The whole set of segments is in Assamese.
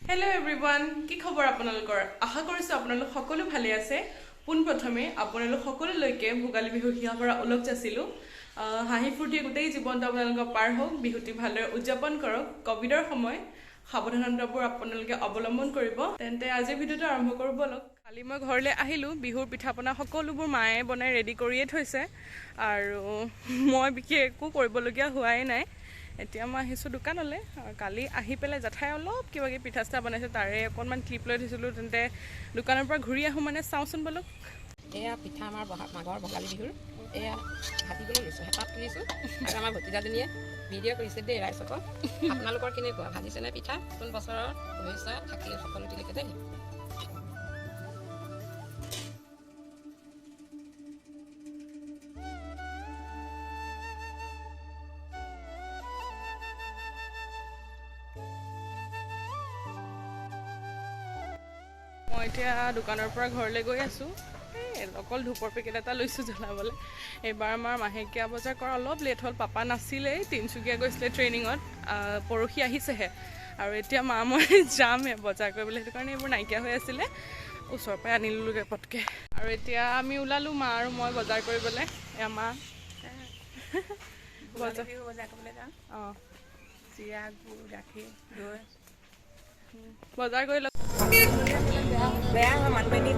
हेलो एवरीवन কি খবৰ আপোনালোকৰ আশা কৰিছো আপোনালোক সকলো ভালে আছে পুন প্ৰথমে আপোনালোক সকলোলৈকে ভোগালী বিহু হিয়াপৰা ওলগ যাচিলো হাঁহি ফুৰ্তি গোটেই জীৱনটো আপোনালোকৰ পাৰ হোক বিহুটি ভালদৰে উদযাপন কৰক কোভিডৰ সময় সাৱধানতাবোৰ আপোনালোকে অৱলম্বন কৰিব তেন্তে আজি ভিডিওটো আৰম্ভ কৰো বলক কালি মই ঘৰলৈ আহিলো বিহুৰ পিঠাপনা সকলোবোৰ মায়ে বনাই ৰেডি কৰিয়ে থৈছে আৰু মই বিশেষ একো কৰিবলগীয়া হোৱাই নাই এতিয়া মই আহিছোঁ দোকানলৈ কালি আহি পেলাই জেঠাই অলপ কিবা কিবি পিঠা চিঠা বনাইছে তাৰে অকণমান ক্লিপ লৈ থৈছিলোঁ তেন্তে দোকানৰ পৰা ঘূৰি আহোঁ মানে চাওঁচোন বলক এয়া পিঠা আমাৰ মাঘৰ ভোগালী বিহুৰ এয়া ভাজিবলৈ লৈছোঁ হেঁপাত তুলিছোঁ আৰু আমাৰ ভতিজাজনীয়ে ভিডিঅ' কৰিছে দেই ৰাইজক আপোনালোকৰ কেনেকুৱা ভাজিছেনে পিঠা নতুন বছৰৰ শুভেচ্ছা থাকিলে সকলো দিলেকে দেই মই এতিয়া দোকানৰ পৰা ঘৰলৈ গৈ আছোঁ অকল ধূপৰ পেকেট এটা লৈছোঁ জ্বলাবলৈ এইবাৰ আমাৰ মাহেকীয়া বজাৰ কৰা অলপ লেট হ'ল পাপা নাছিলেই তিনিচুকীয়া গৈছিলে ট্ৰেইনিঙত পৰহি আহিছেহে আৰু এতিয়া মা মই যামহে বজাৰ কৰিবলৈ সেইটো কাৰণে এইবোৰ নাইকিয়া হৈ আছিলে ওচৰৰ পৰাই আনিলোগৈ পটকৈ আৰু এতিয়া আমি ওলালোঁ মা আৰু মই বজাৰ কৰিবলৈ এয়া মা বজাৰ কৰিবলৈ যাওঁ অঁ চিৰা গুড় গাখীৰ দৈ বজাৰ কৰি লওক বেয়া মানুহজনী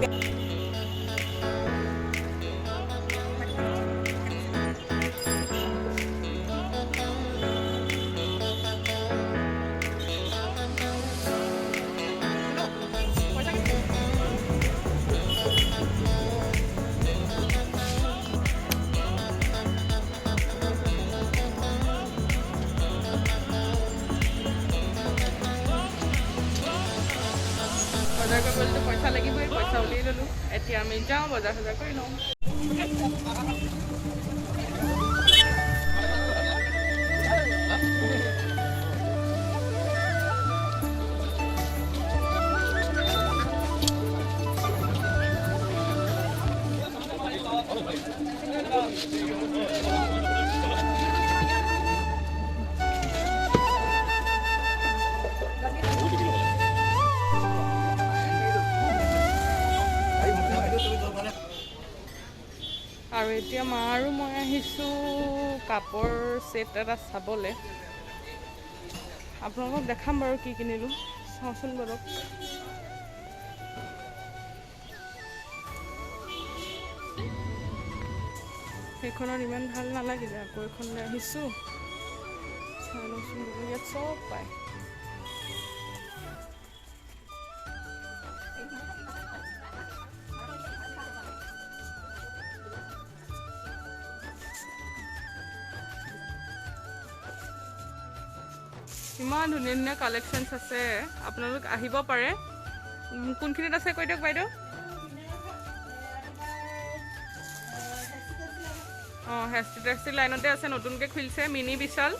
বজাৰ কৰিবলৈতো পইচা লাগিবই পইচা উলিয়াই ল'লোঁ এতিয়া আমি যাওঁ বজাৰ চজাৰ কৰি লওঁ আৰু এতিয়া মা আৰু মই আহিছোঁ কাপৰ ছেট এটা চাবলৈ আপোনালোকক দেখাম বাৰু কি কিনিলোঁ চাওঁচোন বাৰু সেইখনত ইমান ভাল নালাগিলে আকৌ এইখনলৈ আহিছোঁ চাই লওঁচোন ইয়াত চব পায় ইমান ধুনীয়া ধুনীয়া কালেকশ্যনছ আছে আপোনালোক আহিব পাৰে কোনখিনিত আছে কৈ দিয়ক বাইদেউ অঁ হেষ্টি লাইনতে আছে নতুনকৈ খুলিছে মিনি বিশাল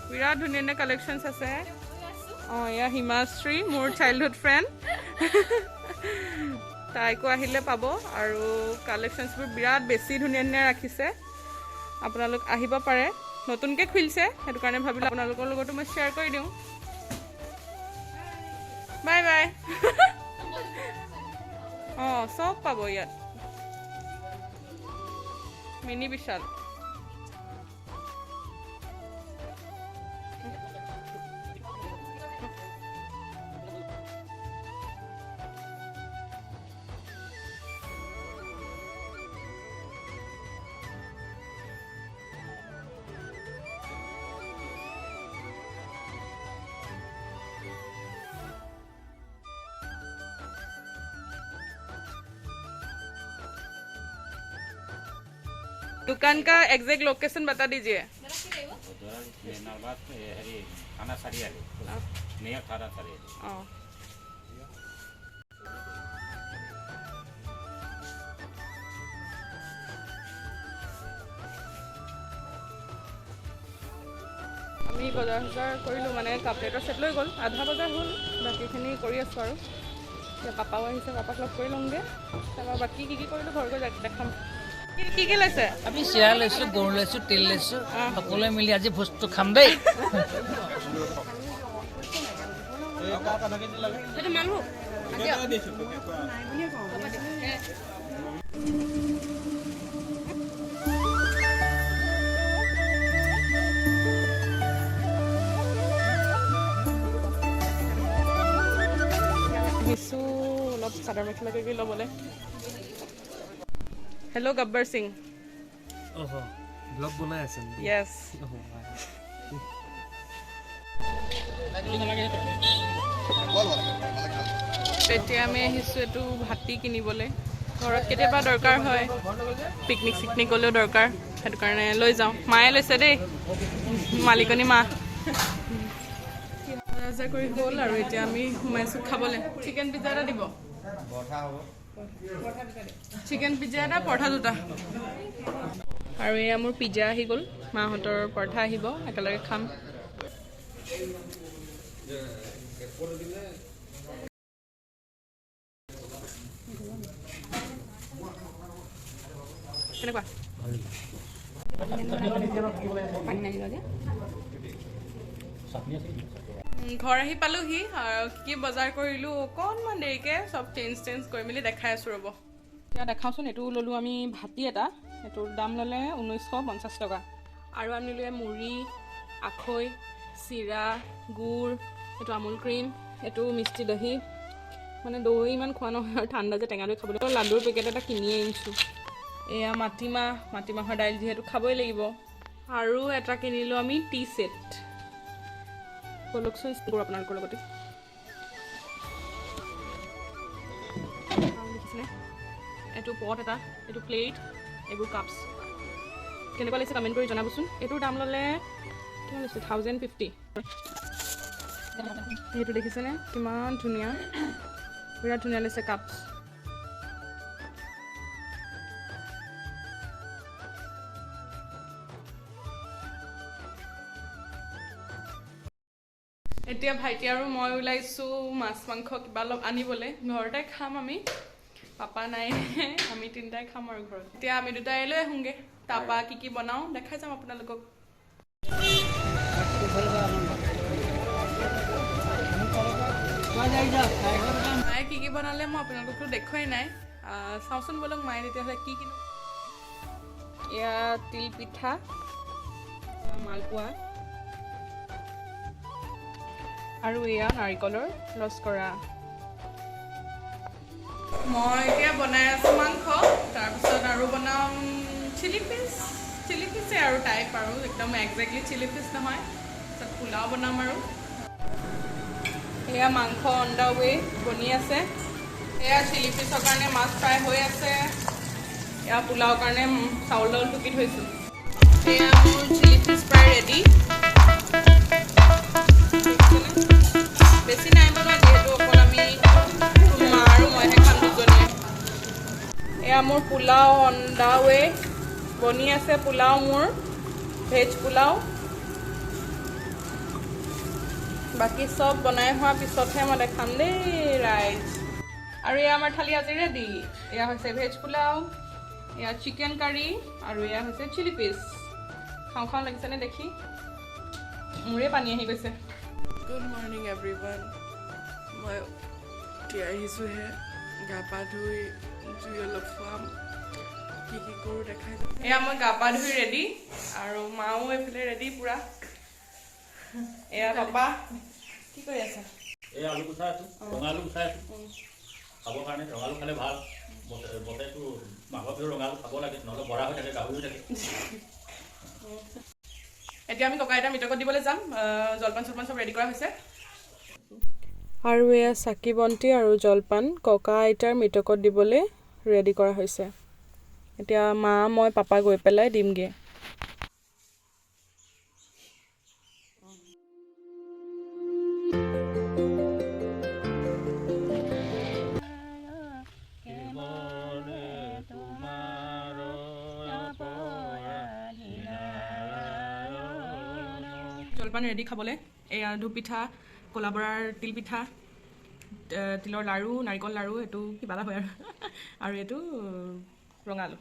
বিৰাট ধুনীয়া ধুনীয়া কালেকশ্যনছ আছে অঁ এয়া হিমাশ্ৰী মোৰ চাইল্ডহুড ফ্ৰেণ্ড তাইকো আহিলে পাব আৰু কালেকশ্যনছবোৰ বিৰাট বেছি ধুনীয়া ধুনীয়া ৰাখিছে আপোনালোক আহিব পাৰে নতুনকৈ খুলিছে সেইটো কাৰণে ভাবিলোঁ আপোনালোকৰ লগতো মই শ্বেয়াৰ কৰি দিওঁ বাই বাই অঁ চব পাব ইয়াত মিনি বিশাল दुकान का एग्जैक्ट लोकेशन बता दीजिए আমি বজাৰ চজাৰ কৰিলোঁ মানে কাপ প্লেটৰ ছেট লৈ গ'ল আধা বজাৰ হ'ল বাকীখিনি কৰি আছোঁ আৰু এতিয়া পাপাও আহিছে পাপাক লগ কৰি লওঁগৈ তাৰপৰা বাকী কি কৰিলোঁ ঘৰ গৈ দেখাম কি কি লৈছে আমি চিৰা লৈছোঁ গৰু লৈছোঁ তেল লৈছোঁ সকলোৱে মিলি আজি ভোজটো খাম দেই সেইটো মালভোগ নিছোঁ অলপ চাদৰ মেখেলাকে ল'বলৈ। হেল্ল' গব্বৰ সিং। ব্লগ বনাই আছে য়েছ। এতিয়া আমি আহিছোঁ এইটো হাতী কিনিবলৈ। ঘৰত কেতিয়াবা দৰকাৰ হয়, পিকনিক চিকনিক গ'লেও দৰকাৰ, সেইটো কাৰণে লৈ যাওঁ। মায়ে লৈছে দেই, মালিকনী মা। বজাৰ কৰি হ'ল আৰু এতিয়া আমি সোমাইছোঁ খাবলৈ। চিকেন পিজ্জা এটা দিব, চিকেন পিজ্জা এটা, পৰঠা দুটা। আৰু এয়া মোৰ পিজ্জা আহি গ'ল, মাহঁতৰ পৰঠা আহিব, একেলগে খাম। কেনেকুৱা? ঘৰ আহি পালোহি আৰু কি বজাৰ কৰিলোঁ অকণমান দেৰিকৈ, চব চেঞ্জ কৰি মেলি দেখাই আছোঁ ৰ'ব। এতিয়া দেখাওঁচোন। এইটো ল'লোঁ আমি ভাতি এটা, এইটোৰ দাম ল'লে 1950 টকা। আৰু আনিলোঁ মুড়ি, আখৈ, চিৰা, গুড়, এইটো আমুল ক্ৰীম, এইটো মিষ্টি দহি, মানে দৈ ইমান খোৱা নহয় আৰু ঠাণ্ডা যে টেঙা দৈ খাবলৈ। লাডুৰ পেকেট এটা কিনি আনিছোঁ। এয়া মাটিমাহৰ দাইল যিহেতু খাবই লাগিব। আৰু এটা কিনিলোঁ আমি টি ছেট। বলকচোন কৰোঁ আপোনালোকৰ লগতে। দেখিছেনে? এইটো পট এটা, এইটো প্লেট, এইবোৰ কাপছ। কেনেকুৱা লাগিছে কমেণ্ট কৰি জনাবচোন। এইটোৰ দাম ল'লে কিমান লৈছে? 1050। সেইটো দেখিছেনে কিমান ধুনীয়া, বিৰাট ধুনীয়া লাগিছে কাপছ। এতিয়া ভাইটি আৰু মই ওলাইছোঁ মাছ মাংস কিবা অলপ আনিবলৈ। ঘৰতে খাম আমি, পাপা নাই, আমি তিনিটাই খাম আৰু ঘৰত। এতিয়া আমি দুটাই লৈ আহোঁগৈ, তাৰপৰা কি বনাওঁ দেখাই যাম আপোনালোকক। মায়ে কি বনালে মই আপোনালোককতো দেখুৱাই নাই, চাওঁচোন বলক মায়ে তেতিয়াহ'লে কি কিনো। এয়া তিল পিঠা, মালপোৱা, আৰু এয়া নাৰিকলৰ লস্কৰা। মই এতিয়া বনাই আছোঁ মাংস, তাৰপিছত আৰু বনাম চিলি ফিছে আৰু টাইপ, আৰু একদম একজেক্টলি চিলি ফিছ নহয়। তাৰপিছত পোলাও বনাম আৰু। এয়া মাংস অন দা ৱে বনি আছে। এয়া চিলি ফিছৰ কাৰণে মাছ ফ্ৰাই হৈ আছে। এয়া পোলাওৰ কাৰণে চাউল দাউল টুকি থৈছোঁ। এয়া মোৰ চিলি ফিছ প্ৰায় ৰেডি। বেছি নাই বনোৱা, যিহেতু অকল আমি মা আৰু মইহে খাম দুজনীয়ে। এয়া মোৰ পোলাও অন দা ৱে বনি আছে। পোলাও মোৰ ভেজ পোলাও। বাকী চব বনাই হোৱাৰ পিছতহে মই দেখাম দেই ৰাইজ। আৰু এয়া আমাৰ থালি আজি ৰেডি। এয়া হৈছে ভেজ পোলাও, এয়া চিকেন কাৰী, আৰু এয়া হৈছে চিলি ফিছ। খাওঁ লাগিছেনে দেখি? মোৰে পানী আহি গৈছে। Good morning everyone. মই এতিয়া আহিছোঁহে, গা পা ধুই জুই অলপ খুৱাম, কি কৰোঁ দেখাই যাম। এয়া মই গা পা ধুই ৰেডি, আৰু মাও এইফালে ৰেডি পূৰা। এয়া পাপা কি কৰি আছে? এই আলু গুচাই আছোঁ, ৰঙা আলু গুচাই আছোঁ খাবৰ কাৰণে। ৰঙা আলু খালে ভাল, বতেটো মাঘৰ বিহুৰ ৰঙা আলু খাব লাগে, নহ'লে বৰা হৈ থাকে, গাহৰি হৈ থাকে। এতিয়া আমি ককা আইতা মৃতকত দিবলৈ যাম। জলপান চলপান চব ৰেডি কৰা হৈছে। আৰু এয়া চাকি বন্তি আৰু জলপান ককা আইতাৰ মৃতকত দিবলৈ ৰেডি কৰা হৈছে। এতিয়া মা মই পাপা গৈ পেলাই দিমগৈ। জলপান ৰেডি খাবলৈ। এয়া ধূপপিঠা, ক'লা বৰাৰ তিল পিঠা, তিলৰ লাড়ু, নাৰিকল লাড়ু, এইটো কিবা এটা হয় আৰু এইটো ৰঙা আলু।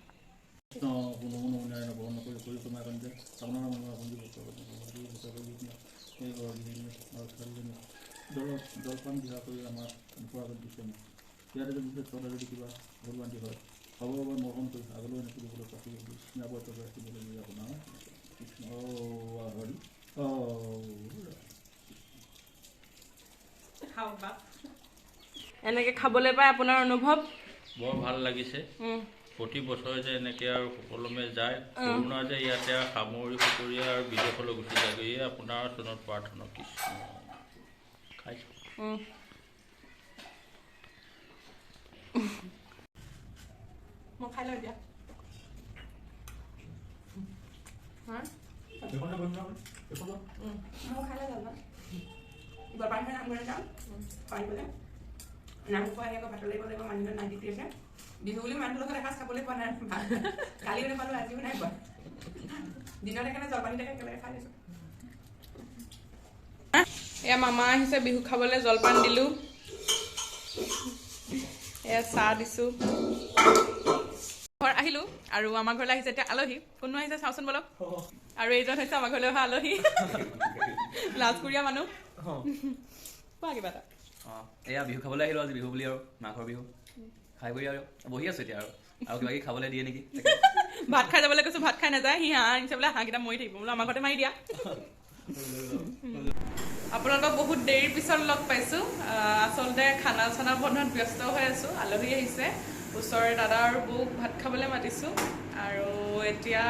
জলপান দিহা কৰি আমাৰ মুখৰ আগত দিছে মোক ইয়াতে যদি চলে যদি কিবা ভুলবান্তি হয় হ'ব হ'ব মৰম কৰি আগলৈ এনেকৈ দিবলৈ পাতি স্নেহবদ্ধ কৰি ৰাখিবলৈ আপোনাৰ কৃষ্ণ হৰি এনেকৈ খাবলৈ পাই আপোনাৰ অনুভৱ? বৰ ভাল লাগিছে প্ৰতি বছৰে যে এনেকৈ আৰু সকলোমে যায় কৰোণা যে ইয়াতে সামৰি সুতৰীয়া আৰু বিদেশলৈ গুচি যায়গৈ এয়ে আপোনাৰ চনত প্ৰাৰ্থনা কৃষ্ণ খাইছোঁ মই খাই লওঁ এতিয়া বিহু বুলি মানুহৰ লগত এসাঁজ খাবলৈ পোৱা নাই কালিও নাপালোঁ আজিও নাই পোৱা দিনত সেইকাৰণে জলপানী থাকে একেলগে খাই লৈছোঁ এয়া মামা আহিছে বিহু খাবলৈ জলপান দিলোঁ এয়া চাহ দিছোঁ ঘৰ আহিলোঁ আৰু আমাৰ ঘৰলৈ আহিছে এতিয়া আলহী কোনো আহিছে চাওঁচোন বলক আৰু এইজন হৈছে আমাৰ ঘৰলৈ অহা আলহী লাজকুৰীয়া মানুহ কোৱা কিবা এটা এয়া বিহু খাবলৈ আহিলোঁ আজি বিহু বুলি আৰু মাঘৰ বিহু খাই কৰি আৰু বহি আছোঁ এতিয়া আৰু কিবা কিবি খাবলৈ দিয়ে নেকি ভাত খাই যাবলৈ কৈছোঁ ভাত খাই নাযায় সি হাঁহ আনিছে বোলে হাঁহকেইটা মৰি থাকিব বোলো আমাৰ ঘৰতে মাৰি দিয়া আপোনালোকক বহুত দেৰিৰ পিছত লগ পাইছোঁ আচলতে খানা চানা বনোৱাত ব্যস্ত হৈ আছোঁ আলহী আহিছে ওচৰৰে দাদা আৰু বৌক ভাত খাবলৈ মাতিছোঁ আৰু এতিয়া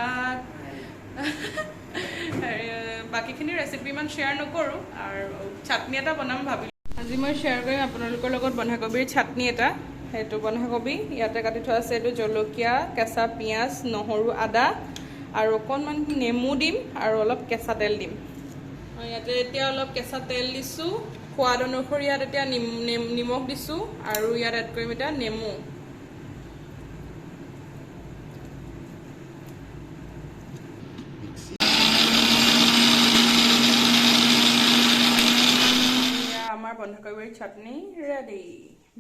বাকীখিনি ৰেচিপি ইমান শ্বেয়াৰ নকৰোঁ আৰু চাটনি এটা বনাম ভাবিলোঁ আজি মই শ্বেয়াৰ কৰিম আপোনালোকৰ লগত বন্ধাকবিৰ চাটনি এটা সেইটো বন্ধাকবি ইয়াতে কাটি থোৱা আছে এইটো জলকীয়া কেঁচা পিঁয়াজ নহৰু আদা আৰু অকণমান নেমু দিম আৰু অলপ কেঁচা তেল দিম ইয়াতে এতিয়া অলপ কেঁচা তেল দিছোঁ সোৱাদ অনুসৰি ইয়াত এতিয়া নিমখ দিছোঁ আৰু ইয়াত এড কৰিম এতিয়া নেমু আমাৰ বন্ধাকবিৰ চাটনি ৰেডি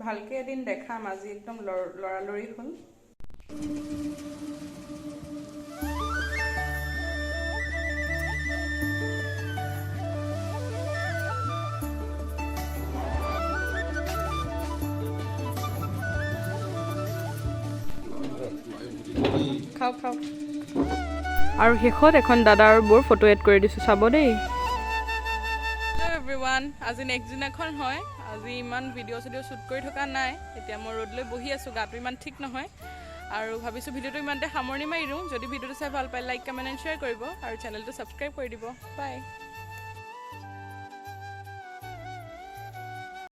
ভালকৈ এদিন দেখাম আজি একদম লৰালৰি হ'ল খাওক খাওক আৰু শেষত এখন দাদা আৰু বৌৰ ফটো এড কৰি দিছোঁ চাব দেই হেল্ল' এভৰিৱান আজি নেক্সট দিনাখন হয় আজি ইমান ভিডিঅ' চিডিঅ' শ্বুট কৰি থকা নাই এতিয়া মই ৰ'দ লৈ বহি আছোঁ গাটো ইমান ঠিক নহয় আৰু ভাবিছোঁ ভিডিঅ'টো ইমানতে সামৰণি মাৰি দিওঁ যদি ভিডিঅ'টো চাই ভাল পায় লাইক কমেণ্ট এণ্ড শ্বেয়াৰ কৰিব আৰু চেনেলটো ছাবস্ক্ৰাইব কৰি দিব বাই